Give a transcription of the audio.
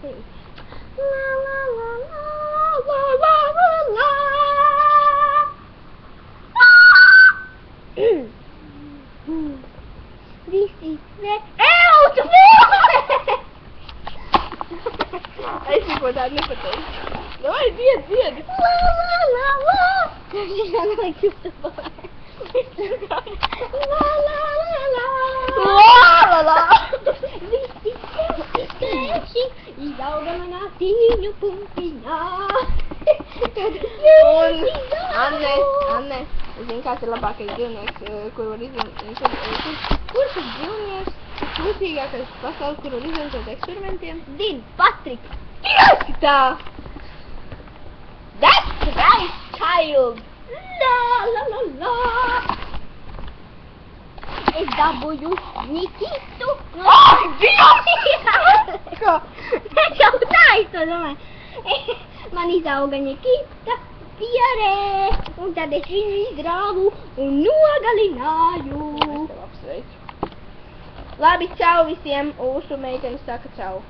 La la la la la la la la. This is the out. Ai si può darne potente. Dai, via. La la la la. Non è giusto. La la la la. La la. I daugama na tinu pumpina. Anne, in casa la bacca Juniors, kursus Juniors, klusīgākais pasaules, kur var izmantot eksperimentiem. Din, Patrick. Ieskatā! That's right, child. La la la la. Es dabūju Nikitu. Ai, Dievs! Kā? Es jau tā domāju. Man izauga Nikita pierē, un tad es viņu izgrāvu un nogalināju. Labi, čau visiem, Ūšu meitenes saka čau.